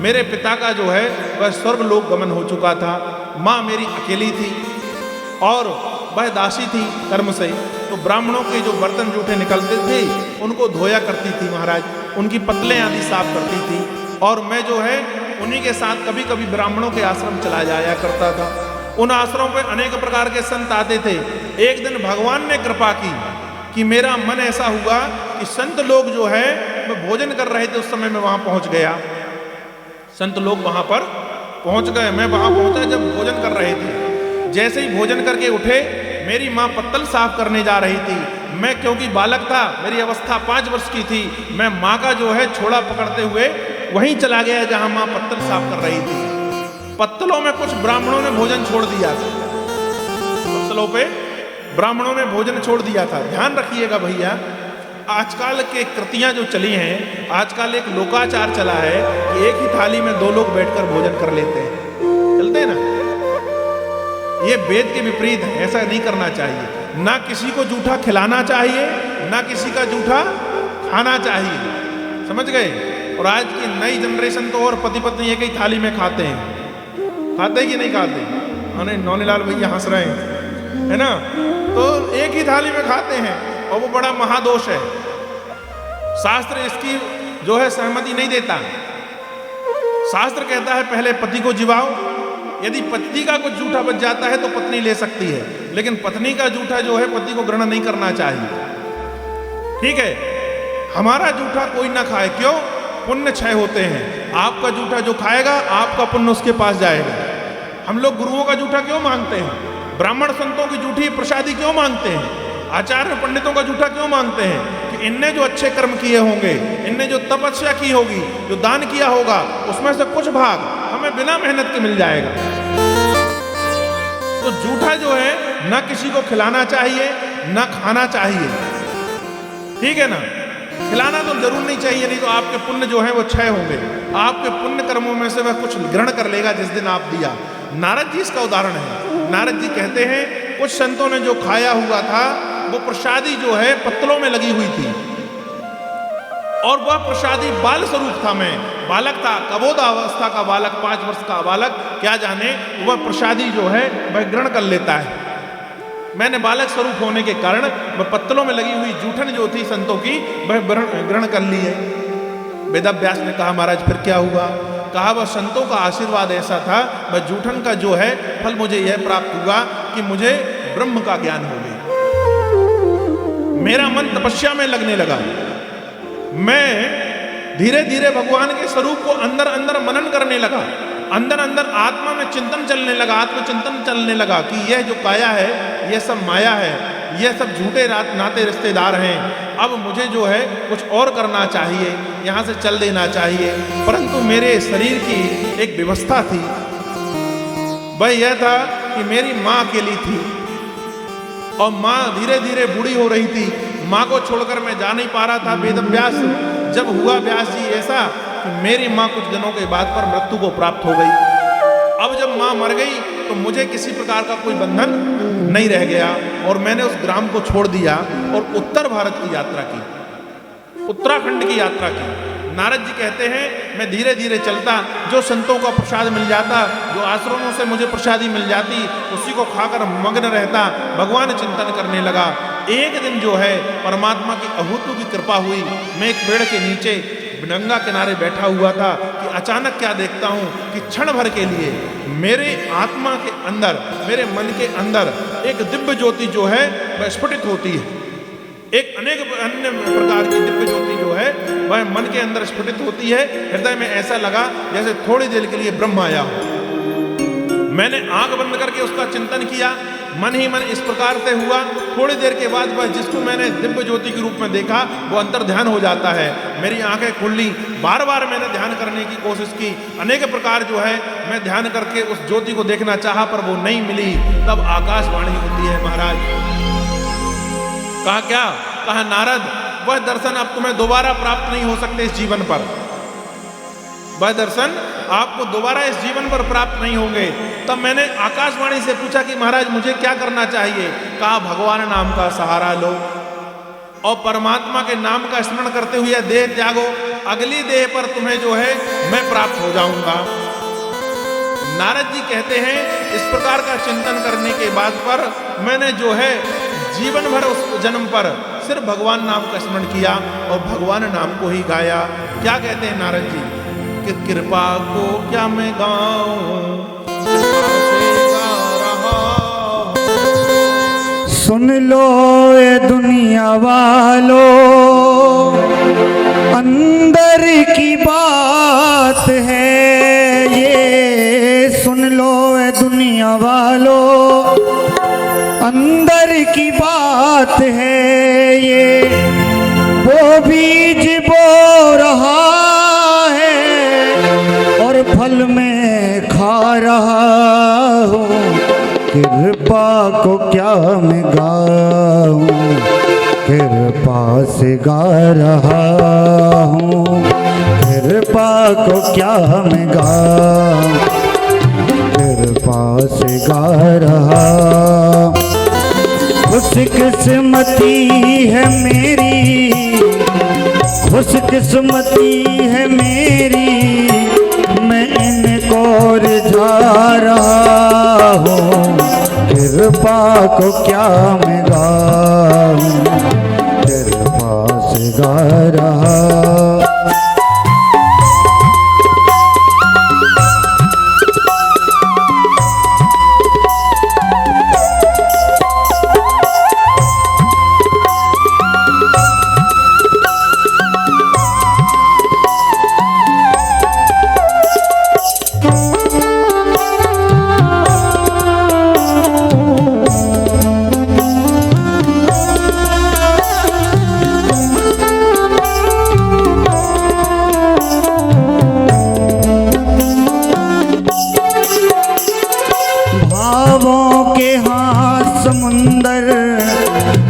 मेरे पिता का जो है वह स्वर्गलोक गमन हो चुका था। माँ मेरी अकेली थी और वह दासी थी कर्म से। तो ब्राह्मणों के जो बर्तन जूठे निकलते थे उनको धोया करती थी महाराज, उनकी पतलें आदि साफ करती थी। और मैं जो है उन्हीं के साथ कभी कभी ब्राह्मणों के आश्रम चला जाया करता था। उन आश्रमों पे अनेक प्रकार के संत आते थे। एक दिन भगवान ने कृपा की कि मेरा मन ऐसा हुआ कि संत लोग जो है वो भोजन कर रहे थे। उस समय मैं वहां पहुंच गया, संत लोग वहां पर पहुंच गए, मैं वहां पहुंचा जब भोजन कर रहे थे। जैसे ही भोजन करके उठे, मेरी माँ पत्तल साफ करने जा रही थी। मैं क्योंकि बालक था, मेरी अवस्था 5 वर्ष की थी, मैं माँ का जो है छोड़ा पकड़ते हुए वहीं चला गया जहां माँ पत्तल साफ कर रही थी। पत्तलों में कुछ ब्राह्मणों ने भोजन छोड़ दिया था, पत्तलों पे ब्राह्मणों ने भोजन छोड़ दिया था। ध्यान रखिएगा भैया, आजकल के कृतियां जो चली हैं, आजकल एक लोकाचार चला है कि एक ही थाली में 2 लोग बैठकर भोजन कर लेते हैं, चलते हैं ना। ये वेद के विपरीत है, ऐसा नहीं करना चाहिए। ना किसी को जूठा खिलाना चाहिए, ना किसी का जूठा खाना चाहिए, समझ गए। और आज की नई जनरेशन तो और पति पत्नी एक ही थाली में खाते हैं, खाते कि नहीं खाते? अरे नौनीलाल भैया हंस रहे हैं, है ना। तो एक ही थाली में खाते हैं और वो बड़ा महादोष है। शास्त्र इसकी जो है सहमति नहीं देता। शास्त्र कहता है पहले पति को जिवाओ, यदि पति का कुछ जूठा बच जाता है तो पत्नी ले सकती है, लेकिन पत्नी का जूठा जो है पति को ग्रहण नहीं करना चाहिए, ठीक है। हमारा जूठा कोई ना खाए, क्यों? पुण्य क्षय होते हैं। आपका जूठा जो खाएगा आपका पुण्य उसके पास जाएगा। हम लोग गुरुओं का जूठा क्यों मांगते हैं? ब्राह्मण संतों की जूठी प्रसादी क्यों मांगते हैं? आचार्य पंडितों का जूठा क्यों मांगते हैं? कि इनने जो अच्छे कर्म किए होंगे, इनने जो तपस्या की होगी, जो दान किया होगा, उसमें से कुछ भाग हमें बिना मेहनत के मिल जाएगा। तो जूठा जो है ना किसी को खिलाना चाहिए ना खाना चाहिए, ठीक है ना। खिलाना तो जरूर नहीं चाहिए, नहीं तो आपके पुण्य जो है वो क्षय होंगे। आपके पुण्य कर्मों में से वह कुछ ग्रहण कर लेगा जिस दिन आप दिया। नारद जी इसका उदाहरण है। नारद जी कहते हैं कुछ संतों ने जो खाया हुआ था वो प्रसादी जो है पत्तलों में लगी हुई थी, और वह प्रसादी बाल स्वरूप था। मैं बालक था, कबोध अवस्था का बालक, 5 वर्ष का बालक, क्या जाने वह प्रसादी जो है वह ग्रहण कर लेता है। मैंने बालक स्वरूप होने के कारण वह पत्तलों में लगी हुई जूठन जो थी संतों की वह ग्रहण कर ली है। वेदव्यास ने कहा महाराज फिर क्या हुआ? कहा वह संतों का आशीर्वाद ऐसा था, वह जूठन का जो है फल मुझे यह प्राप्त हुआ कि मुझे ब्रह्म का ज्ञान हो गया। मेरा मन तपस्या में लगने लगा। मैं धीरे धीरे भगवान के स्वरूप को अंदर अंदर मनन करने लगा। अंदर अंदर आत्मा में चिंतन चलने लगा, आत्मचिंतन चलने लगा कि यह जो काया है यह सब माया है, यह सब झूठे नाते रिश्तेदार हैं। अब मुझे जो है कुछ और करना चाहिए, यहाँ से चल देना चाहिए। परंतु मेरे शरीर की एक व्यवस्था थी, वह यह था कि मेरी माँ अकेली थी और माँ धीरे धीरे बूढ़ी हो रही थी। माँ को छोड़कर मैं जा नहीं पा रहा था। वेदव्यास जब हुआ व्यास जी ऐसा कि मेरी माँ कुछ दिनों के बाद पर मृत्यु को प्राप्त हो गई। अब जब माँ मर गई तो मुझे किसी प्रकार का कोई बंधन नहीं रह गया और मैंने उस ग्राम को छोड़ दिया और उत्तर भारत की यात्रा की, उत्तराखंड की यात्रा की। नारद जी कहते हैं मैं धीरे धीरे चलता, जो संतों का प्रसाद मिल जाता, जो आश्रमों से मुझे प्रसादी मिल जाती, उसी को खाकर मग्न रहता, भगवान चिंतन करने लगा। एक दिन जो है परमात्मा की अहूतु की कृपा हुई। मैं एक पेड़ के नीचे गंगा किनारे बैठा हुआ था कि अचानक क्या देखता हूँ कि क्षण भर के लिए मेरे आत्मा के अंदर, मेरे मन के अंदर एक दिव्य ज्योति जो है वह स्फुटित होती है। एक अनेक अन्य प्रकार की दिव्य ज्योति जो है वह मन के अंदर स्फुटित होती है। हृदय में ऐसा लगा जैसे थोड़ी देर के लिए ब्रह्म आया हो। मैंने आंख बंद करके उसका चिंतन किया, मन ही मन इस प्रकार से हुआ। थोड़ी देर के बाद वह जिसको मैंने दिव्य ज्योति के रूप में देखा वो अंतर ध्यान हो जाता है। मेरी आंखें खुली, बार बार मैंने ध्यान करने की कोशिश की, अनेक प्रकार जो है मैं ध्यान करके उस ज्योति को देखना चाहा पर वो नहीं मिली। तब आकाशवाणी होती है महाराज। कहा क्या? कहा नारद, वह दर्शन अब तुम्हें दोबारा प्राप्त नहीं हो सकते इस जीवन पर। वह दर्शन आपको दोबारा इस जीवन पर प्राप्त नहीं होंगे। तब मैंने आकाशवाणी से पूछा कि महाराज मुझे क्या करना चाहिए? कहा भगवान नाम का सहारा लो और परमात्मा के नाम का स्मरण करते हुए देह त्यागो, अगली देह पर तुम्हें जो है मैं प्राप्त हो जाऊंगा। नारद जी कहते हैं इस प्रकार का चिंतन करने के बाद पर मैंने जो है जीवन भर उस जन्म पर सिर्फ भगवान नाम का स्मरण किया और भगवान नाम को ही गाया। क्या कहते हैं नारद जी कि कृपा को क्या मैं गाऊं, कृपा से गा रहा हूं। सुन लो ये दुनिया वालों, अंदर की बात है ये। सुन लो ये दुनिया वालों, अंदर की बात है ये। वो बीज बो रहा और फल में खा रहा हूँ। कृपा को क्या मैं गाऊं, कृपा से गा रहा हूँ। कृपा को क्या मैं गाऊं, कृपा से गा रहा। खुशकिस्मती है मेरी, खुशकिस्मती है मेरी, मैं इनको रिझा रहा हूँ। कृपा को क्या मैं गाऊं, कृपा से गा रहा। समुंदर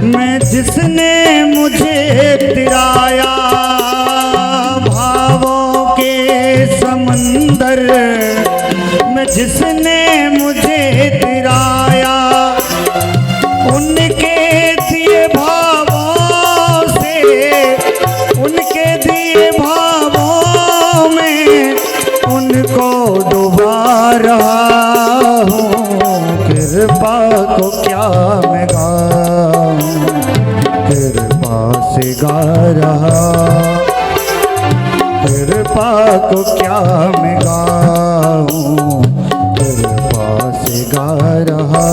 में जिसने मुझे तिराया, भावों के समंदर में जिसने मुझे तिराया, उनके दिए भावों से, उनके दिए भावों में उनको डुबा रहा हूँ। कृपा को क्या मैं गाऊं, कृपा से गा रहा। कृपा को क्या मैं गाऊं, कृपा से गा रहा।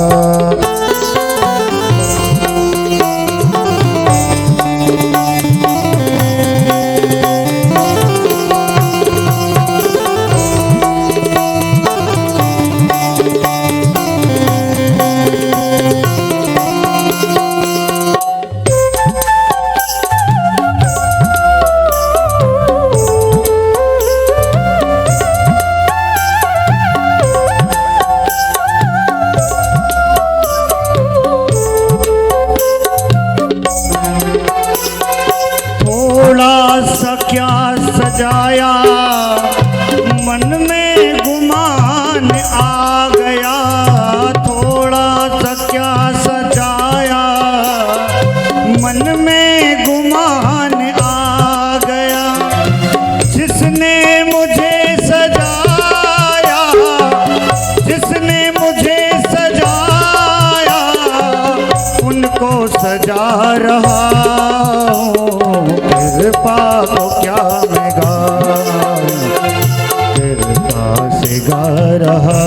क्या सजाया मन में गुमान आ गया, थोड़ा सा क्या सजाया मन में गुमान आ गया। जिसने मुझे सजाया, जिसने मुझे सजाया, उनको सजा रहा हूँ। कृपा को क्या मैं गाऊं, कृपा से गा रहा।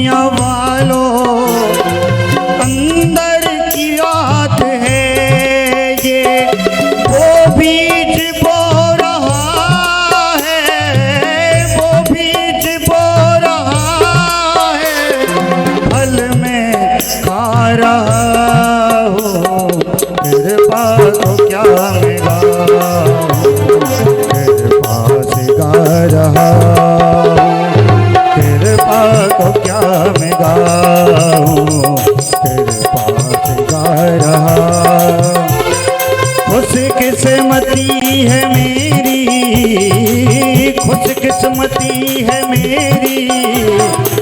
दुनिया वालों, अंदर की बात है ये, वो बीज बो रहा है, वो बीज बो रहा है, फल में खा रहा हो, कृपा को क्या मैं गाऊं, कृपा से गा रहा हूँ, कृपा को क्या मैं गाऊं, कृपा से गा रहा हूँ। खुशकिस्मती है मेरी, खुशकिस्मती है मेरी,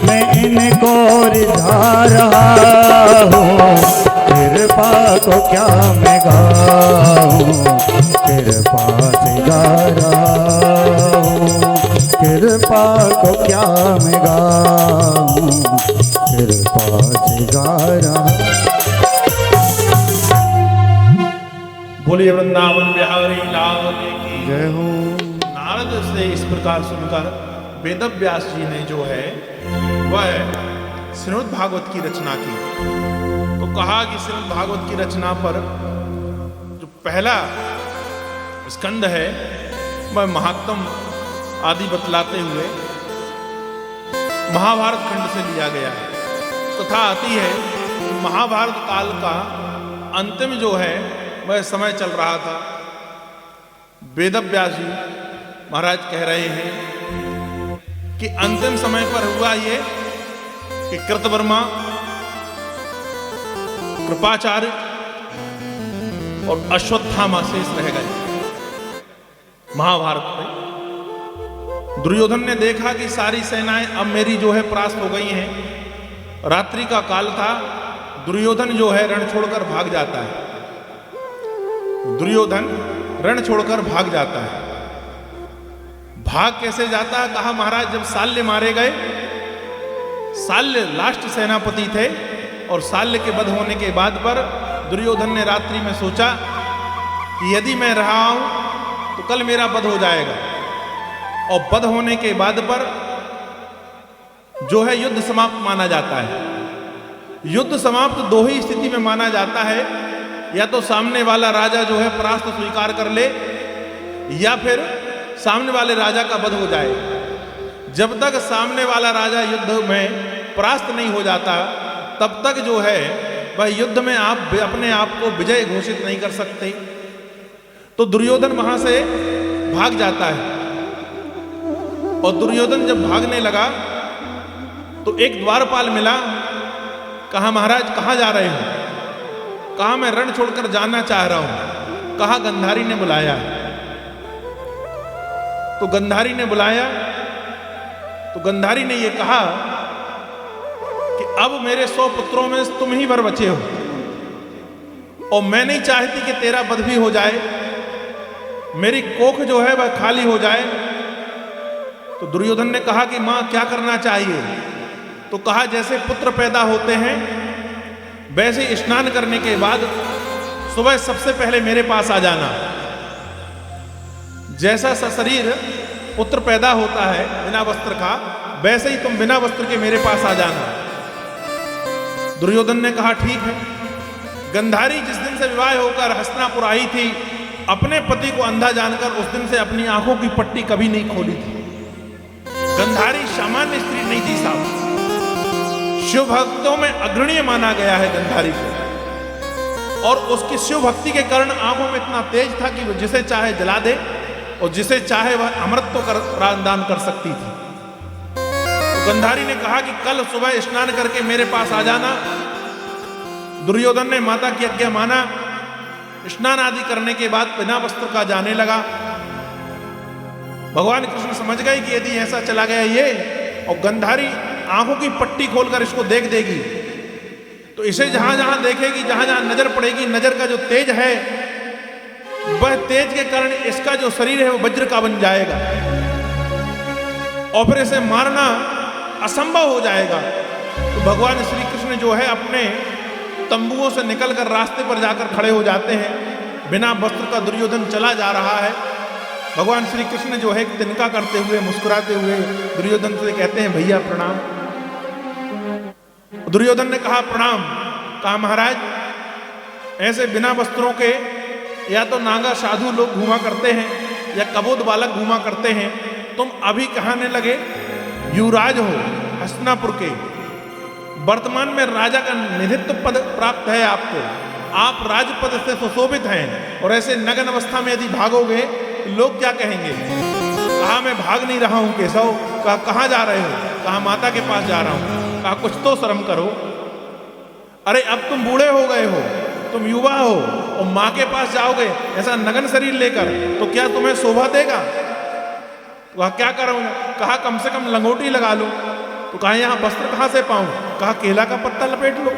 मैं इनको रिझा रहा हूँ, कृपा को क्या मैं गाऊं, कृपा से गा रहा हूँ, कृपा को क्या मैं गाऊं, कृपा से गा रहा हूँ। बोलिए वृंदावन बिहारी लाल की जय हो। नारद से इस प्रकार सुनकर वेदव्यास जी ने जो है वह श्रीमद् भागवत की रचना की। तो कहा कि श्रीमद् भागवत की रचना पर जो पहला स्कंद है वह महात्म आदि बतलाते हुए महाभारत खंड से लिया गया है। कथा आती है महाभारत काल का अंतिम जो है वह समय चल रहा था। वेदव्यास जी महाराज कह रहे हैं कि अंतिम समय पर हुआ ये कि कृतवर्मा, कृपाचार्य और अश्वत्थामा शेष रह गए महाभारत में। दुर्योधन ने देखा कि सारी सेनाएं अब मेरी जो है परास्त हो गई हैं। रात्रि का काल था, दुर्योधन जो है रण छोड़कर भाग जाता है। दुर्योधन रण छोड़कर भाग जाता है। भाग कैसे जाता है? कहा महाराज जब शाल्य मारे गए, शाल्य लास्ट सेनापति थे और शाल्य के वध होने के बाद पर दुर्योधन ने रात्रि में सोचा कि यदि मैं रहा हूं तो कल मेरा वध हो जाएगा। और वध होने के बाद पर जो है युद्ध समाप्त माना जाता है। युद्ध समाप्त दो ही स्थिति में माना जाता है, या तो सामने वाला राजा जो है परास्त स्वीकार कर ले, या फिर सामने वाले राजा का वध हो जाए। जब तक सामने वाला राजा युद्ध में परास्त नहीं हो जाता तब तक जो है वह युद्ध में आप अपने आप को विजय घोषित नहीं कर सकते। तो दुर्योधन वहां से भाग जाता है। और दुर्योधन जब भागने लगा तो एक द्वारपाल मिला। कहा महाराज कहाँ जा रहे हो? कहा मैं रण छोड़कर जाना चाह रहा हूं। कहा गंधारी ने बुलाया। तो गंधारी ने बुलाया तो गंधारी ने यह कहा कि अब मेरे 100 पुत्रों में तुम ही वर बचे हो और मैं नहीं चाहती कि तेरा वध भी हो जाए, मेरी कोख जो है वह खाली हो जाए। तो दुर्योधन ने कहा कि मां क्या करना चाहिए? तो कहा जैसे पुत्र पैदा होते हैं वैसे ही स्नान करने के बाद सुबह सबसे पहले मेरे पास आ जाना। जैसा सशरीर पुत्र पैदा होता है बिना वस्त्र का, वैसे ही तुम बिना वस्त्र के मेरे पास आ जाना। दुर्योधन ने कहा ठीक है। गंधारी जिस दिन से विवाह होकर हस्तिनापुर आई थी, अपने पति को अंधा जानकर उस दिन से अपनी आंखों की पट्टी कभी नहीं खोली थी। गंधारी सामान्य स्त्री नहीं थी साहब, शिव भक्तों में अग्रणीय माना गया है गंधारी को। और उसकी शिव भक्ति के कारण आंखों में इतना तेज था कि वो जिसे चाहे जला दे और जिसे चाहे वह अमृत तो दान कर सकती थी। तो गंधारी ने कहा कि कल सुबह स्नान करके मेरे पास आ जाना। दुर्योधन ने माता की आज्ञा माना। स्नान आदि करने के बाद बिना वस्त्र का जाने लगा। भगवान कृष्ण समझ गए कि यदि ऐसा चला गया ये और गंधारी आंखों की पट्टी खोलकर इसको देख देगी तो इसे जहां जहां देखेगी, जहां जहां नजर पड़ेगी, नजर का जो तेज है वह तेज के कारण इसका जो शरीर है वो वज्र का बन जाएगा और फिर इसे मारना असंभव हो जाएगा। तो भगवान श्री कृष्ण जो है अपने तंबुओं से निकलकर रास्ते पर जाकर खड़े हो जाते हैं। बिना वस्त्र का दुर्योधन चला जा रहा है। भगवान श्री कृष्ण जो है तिनका करते हुए मुस्कुराते हुए दुर्योधन से कहते हैं भैया प्रणाम। दुर्योधन ने कहा प्रणाम। कहा महाराज ऐसे बिना वस्त्रों के या तो नागा साधु लोग घूमा करते हैं या कबोध बालक घूमा करते हैं, तुम अभी कहने लगे युवराज हो हस्तिनापुर के, वर्तमान में राजा का निधित्व पद प्राप्त है आपको, आप राजपद से सुशोभित हैं और ऐसे नग्न अवस्था में यदि भागोगे तो लोग क्या कहेंगे। कहा मैं भाग नहीं रहा हूं केशव। कहा कहाँ जा रहे हो। कहा माता के पास जा रहा हूं। कहा कुछ तो शर्म करो, अरे अब तुम बूढ़े हो गए हो, तुम युवा हो और माँ के पास जाओगे ऐसा नग्न शरीर लेकर तो क्या तुम्हें शोभा देगा। वह क्या करूँ। कहा कम से कम लंगोटी लगा लो। तो कहा यहाँ वस्त्र कहाँ से पाऊं। कहा केला का पत्ता लपेट लो।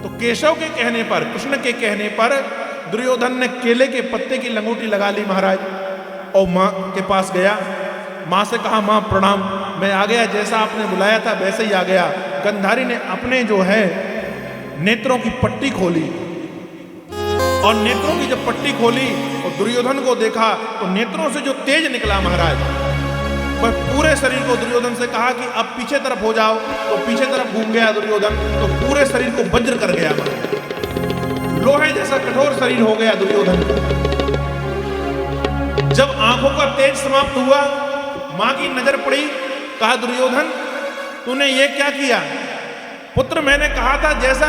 तो केशव के कहने पर, कृष्ण के कहने पर दुर्योधन ने केले के पत्ते की लंगोटी लगा ली महाराज और माँ के पास गया। माँ से कहा माँ प्रणाम, मैं आ गया, जैसा आपने बुलाया था वैसे ही आ गया। गंधारी ने अपने जो है नेत्रों की पट्टी खोली और नेत्रों की जब पट्टी खोली और दुर्योधन को देखा तो नेत्रों से जो तेज निकला महाराज, वह पूरे शरीर को, दुर्योधन से कहा कि अब पीछे तरफ हो जाओ, तो पीछे तरफ घूम गया दुर्योधन, तो पूरे शरीर को वज्र कर गया महाराज, लोहे जैसा कठोर शरीर हो गया दुर्योधन। जब आंखों का तेज समाप्त हुआ, मां की नजर पड़ी। कहा दुर्योधन तूने ये क्या किया। पुत्र मैंने कहा था जैसा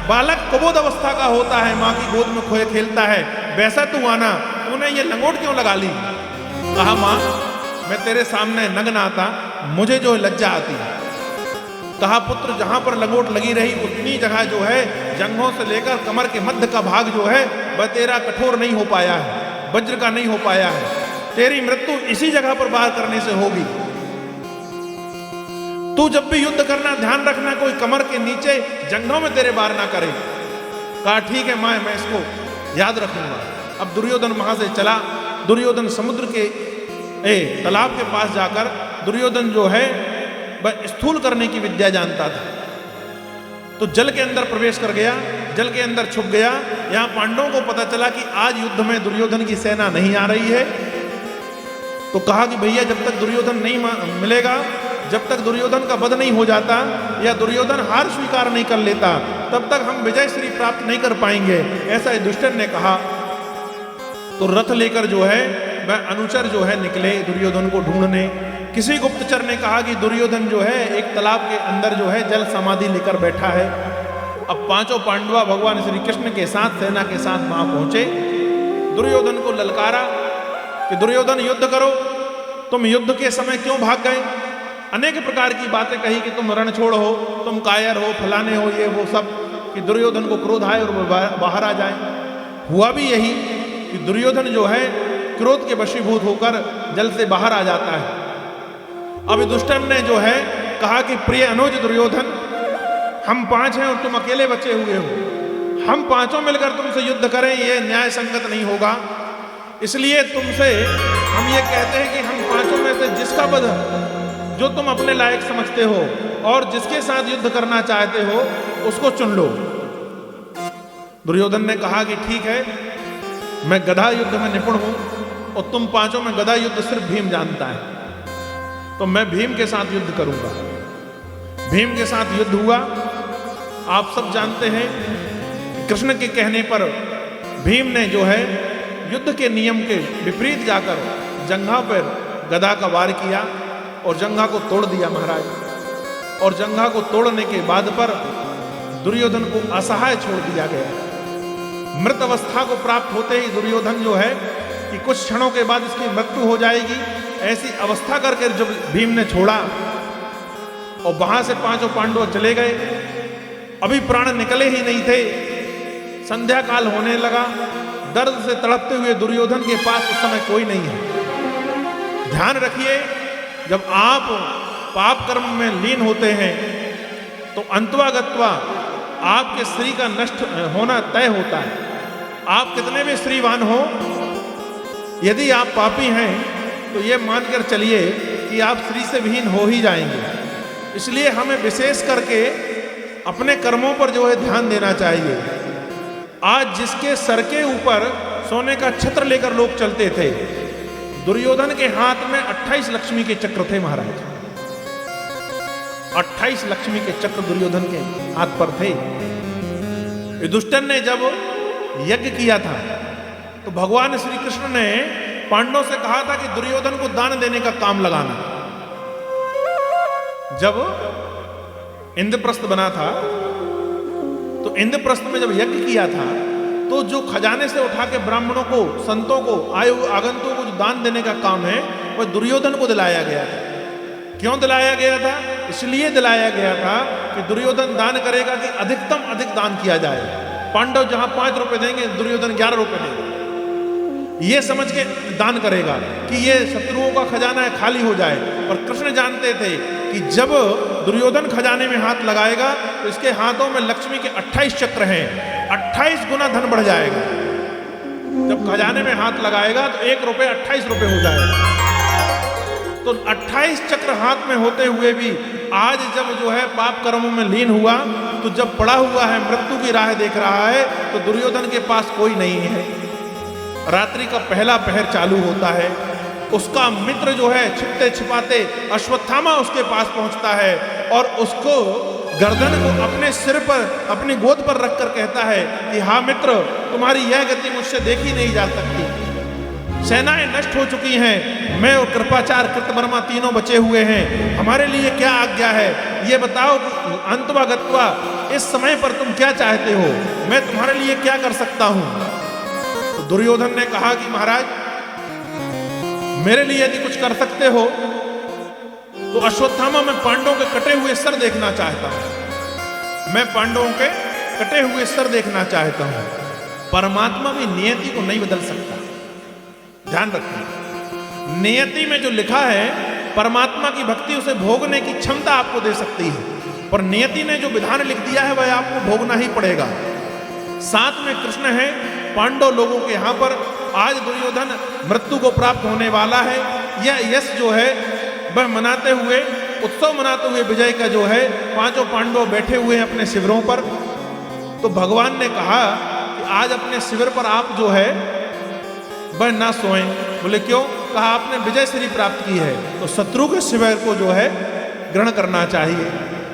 बालक कबोध अवस्था का होता है, मां की गोद में खोए खेलता है, वैसा तू आना, तूने ये लंगोट क्यों लगा ली। कहा मां मैं तेरे सामने नग्न आता, मुझे जो लज्जा आती है। कहा पुत्र जहां पर लंगोट लगी रही उतनी जगह जो है जंघों से लेकर कमर के मध्य का भाग जो है वह तेरा कठोर नहीं हो पाया है, वज्र का नहीं हो पाया है, तेरी मृत्यु इसी जगह पर वार करने से होगी। तू जब भी युद्ध करना ध्यान रखना कोई कमर के नीचे जंघों में तेरे वार ना करे। कहा ठीक है मां, मैं इसको याद रखूंगा। अब दुर्योधन वहां से चला। दुर्योधन समुद्र के तालाब के पास जाकर दुर्योधन जो है वह स्थूल करने की विद्या जानता था, तो जल के अंदर प्रवेश कर गया, जल के अंदर छुप गया। यहां पांडवों को पता चला कि आज युद्ध में दुर्योधन की सेना नहीं आ रही है, तो कहा कि भैया जब तक दुर्योधन नहीं मिलेगा, जब तक दुर्योधन का वध नहीं हो जाता या दुर्योधन हार स्वीकार नहीं कर लेता, तब तक हम विजय श्री प्राप्त नहीं कर पाएंगे, ऐसा दुष्टन ने कहा। तो रथ लेकर जो है वह अनुचर जो है निकले दुर्योधन को ढूंढने। किसी गुप्तचर ने कहा कि दुर्योधन जो है एक तालाब के अंदर जो है जल समाधि लेकर बैठा है। अब पांचों पांडवा भगवान श्री कृष्ण के साथ सेना के साथ वहां पहुंचे। दुर्योधन को ललकारा कि दुर्योधन युद्ध करो, तुम युद्ध के समय क्यों भाग गए। अनेक प्रकार की बातें कही कि तुम रणछोड़ हो, तुम कायर हो, फलाने हो, ये वो सब, कि दुर्योधन को क्रोध आए और वो बाहर आ जाए। हुआ भी यही कि दुर्योधन जो है क्रोध के वशीभूत होकर जल से बाहर आ जाता है। अब दुष्टन ने जो है कहा कि प्रिय अनुज दुर्योधन, हम 5 हैं और तुम अकेले बचे हुए हो, हम 5 मिलकर तुमसे युद्ध करें ये न्याय संगत नहीं होगा, इसलिए तुमसे हम ये कहते हैं कि हम 5 में से जिसका वध जो तुम अपने लायक समझते हो और जिसके साथ युद्ध करना चाहते हो उसको चुन लो। दुर्योधन ने कहा कि ठीक है, मैं गदा युद्ध में निपुण हूं और तुम 5 में गदा युद्ध सिर्फ भीम जानता है, तो मैं भीम के साथ युद्ध करूंगा। भीम के साथ युद्ध हुआ। आप सब जानते हैं कृष्ण के कहने पर भीम ने जो है युद्ध के नियम के विपरीत जाकर जंघा पर गदा का वार किया और जंघा को तोड़ दिया महाराज। और जंघा को तोड़ने के बाद पर दुर्योधन को असहाय छोड़ दिया गया। मृत अवस्था को प्राप्त होते ही दुर्योधन जो है कि कुछ क्षणों के बाद इसकी मृत्यु हो जाएगी, ऐसी अवस्था करके जब भीम ने छोड़ा और वहां से 5 पांडव चले गए। अभी प्राण निकले ही नहीं थे, संध्या काल होने लगा। दर्द से तड़पते हुए दुर्योधन के पास उस समय कोई नहीं है। ध्यान रखिए, जब आप पाप कर्म में लीन होते हैं तो अंतवागत्वा आपके स्त्री का नष्ट होना तय होता है। आप कितने भी स्त्रीवान हो, यदि आप पापी हैं तो ये मानकर चलिए कि आप स्त्री से विहीन हो ही जाएंगे। इसलिए हमें विशेष करके अपने कर्मों पर जो है ध्यान देना चाहिए। आज जिसके सर के ऊपर सोने का छत्र लेकर लोग चलते थे, दुर्योधन के हाथ में 28 लक्ष्मी के चक्र थे महाराज। 28 लक्ष्मी के चक्र दुर्योधन के हाथ पर थे। युधिष्ठिर ने जब यज्ञ किया था तो भगवान श्री कृष्ण ने पांडवों से कहा था कि दुर्योधन को दान देने का काम लगाना। जब इंद्रप्रस्थ बना था तो इंद्रप्रस्थ में जब यज्ञ किया था तो जो खजाने से उठा के ब्राह्मणों को, संतों को, आगंतुकों को जो दान देने का काम है वह दुर्योधन को दिलाया गया था। क्यों दिलाया गया था? इसलिए दिलाया गया था कि दुर्योधन दान करेगा कि अधिकतम अधिक दान किया जाए। पांडव जहां 5 रुपए देंगे, दुर्योधन 11 रुपए देंगे, ये समझ के दान करेगा कि ये शत्रुओं का खजाना है, खाली हो जाए। और कृष्ण जानते थे कि जब दुर्योधन खजाने में हाथ लगाएगा तो इसके हाथों में लक्ष्मी के 28 चक्र हैं, 28 गुना धन बढ़ जाएगा। जब खजाने में हाथ लगाएगा तो 1 रुपए 28 रुपए हो जाएगा। तो 28 चक्र हाथ में होते हुए भी आज जब जो है पाप कर्मों में लीन हुआ, तो जब पड़ा हुआ है मृत्यु की राह देख रहा है, तो दुर्योधन के पास कोई नहीं है। रात्रि का पहला पहर चालू होता है, उसका मित्र जो है छिपते छिपाते अश्वत्थामा उसके पास पहुंचता है और उसको गर्दन को अपने सिर पर, अपनी गोद पर रखकर कहता है कि हाँ मित्र, तुम्हारी यह गति मुझसे देखी नहीं जा सकती। सेनाएं नष्ट हो चुकी हैं, मैं और कृपाचार्य, कृतवर्मा तीनों बचे हुए हैं, हमारे लिए क्या आज्ञा है? ये बताओ कि अंतवा गत्वा इस समय पर तुम क्या चाहते हो, मैं तुम्हारे लिए क्या कर सकता हूं? तो दुर्योधन ने कहा कि महाराज, मेरे लिए यदि कुछ कर सकते हो तो अश्वत्थामा में पांडवों के कटे हुए सर देखना चाहता हूं। मैं पांडवों के कटे हुए सर देखना चाहता हूं। परमात्मा भी नियति को नहीं बदल सकता, ध्यान रखना। नियति में जो लिखा है, परमात्मा की भक्ति उसे भोगने की क्षमता आपको दे सकती है, पर नियति ने जो विधान लिख दिया है वह आपको भोगना ही पड़ेगा। साथ में कृष्ण है, पांडव लोगों के यहां पर आज दुर्योधन मृत्यु को प्राप्त होने वाला है। यह यश जो है वह मनाते हुए, उत्सव मनाते हुए विजय का जो है, 5 पांडव बैठे हुए हैं अपने शिविरों पर। तो भगवान ने कहा कि आज अपने शिविर पर आप जो है वह ना सोएं। बोले क्यों? कहा आपने विजय श्री प्राप्त की है तो शत्रु के शिविर को जो है ग्रहण करना चाहिए।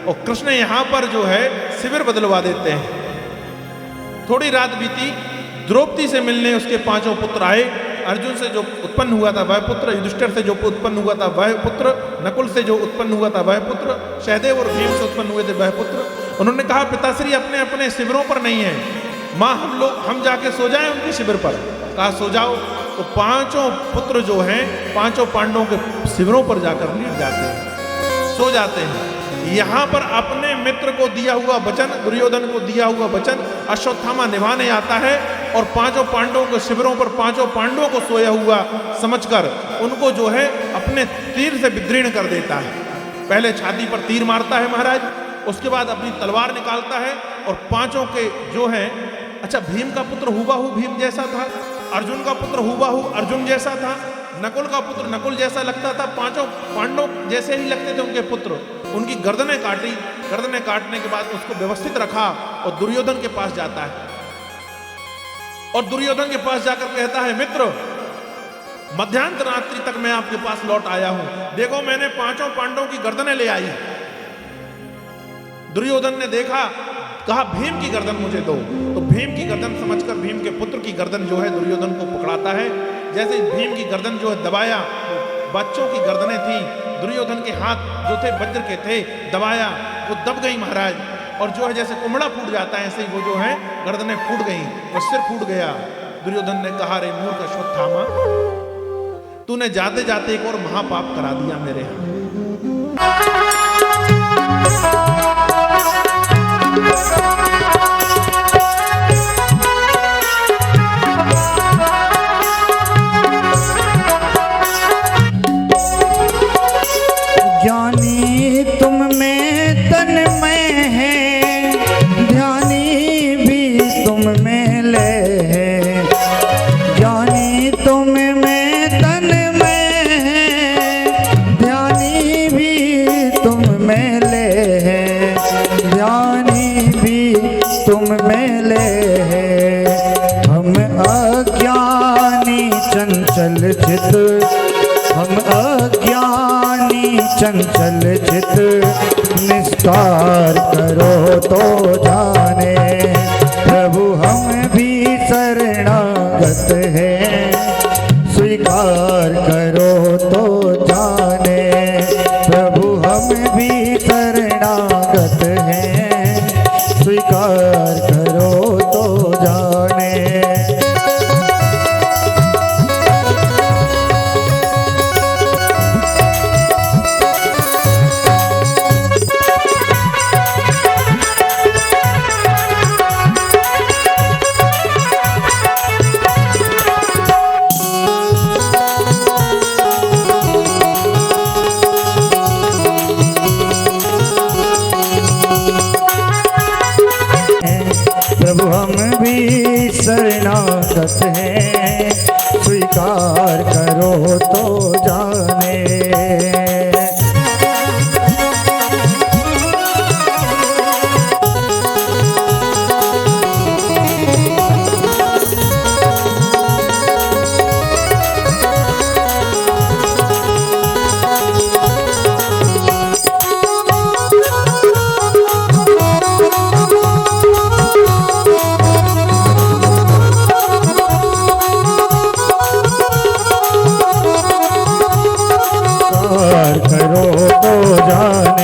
और कृष्ण यहां पर जो है शिविर बदलवा देते हैं। थोड़ी रात बीती, द्रौपदी से मिलने उसके 5 पुत्र आए। अर्जुन से जो उत्पन्न हुआ था वह पुत्र, युधिष्ठिर से जो उत्पन्न हुआ था वह पुत्र, नकुल से जो उत्पन्न हुआ था वह पुत्र, सहदेव और भीम से उत्पन्न हुए थे वह पुत्र। उन्होंने कहा पिताश्री अपने अपने शिविरों पर नहीं है, माँ हम जाके सो जाएं उनके शिविर पर। कहा सो जाओ। तो 5 पुत्र जो हैं 5 पांडवों के शिविरों पर जाकर लेट जाते हैं, सो जाते हैं। यहां पर अपने मित्र को दिया हुआ वचन, दुर्योधन को दिया हुआ वचन अश्वत्थामा निभाने आता है और 5 पांडवों के शिविरों पर 5 पांडवों को सोया हुआ समझकर उनको जो है अपने तीर से विदीर्ण कर देता है। पहले छाती पर तीर मारता है महाराज, उसके बाद अपनी तलवार निकालता है और 5 के जो है, अच्छा भीम का पुत्र हुबहू भीम जैसा था, अर्जुन का पुत्र हुबहू अर्जुन जैसा था, नकुल का पुत्र नकुल जैसा लगता था, 5 पांडव जैसे ही लगते थे उनके पुत्र। उनकी गर्दनें काटी, गर्दनें काटने के बाद उसको व्यवस्थित रखा और दुर्योधन के पास जाता है। और दुर्योधन के पास जाकर कहता है मित्र, मध्यान्ह रात्रि तक मैं आपके पास लौट आया हूं, देखो मैंने 5 पांडवों की गर्दनें ले आई। दुर्योधन ने देखा, कहा भीम की गर्दन मुझे दो। तो भीम की गर्दन समझकर भीम के पुत्र की गर्दन जो है दुर्योधन को पकड़ाता है। जैसे भीम की गर्दन जो है दबाया, बच्चों की गर्दनें थी, दुर्योधन के हाथ जो थे वज्र के थे, दबाया, वो दब गई महाराज। और जो है जैसे कुमड़ा फूट जाता है ऐसे ही वो जो है गर्दनें फूट गई, वो सिर फूट गया। दुर्योधन ने कहा रे मूर्ख अश्वत्थामा, तूने जाते जाते एक और महापाप करा दिया मेरे यहाँ। ज्ञानी तुम में तन में है, ध्यानी भी तुम में ले है। ज्ञानी तुम में तन में है, ध्यानी भी तुम में ले है। ध्यानी भी तुम में ले है। हम अज्ञानी चंचल चित, हम अज्ञानी चंचल चित, निस्तार करो तो जाने। प्रभु हम भी शरणागत हैं, स्वीकार करो तो जाने। प्रभु हम भी शरणागत हैं, स्वीकार करो तो जाने। प्रभु हम भी शरणागत हैं, स्वीकार करो तो जाने। करो तो जाने।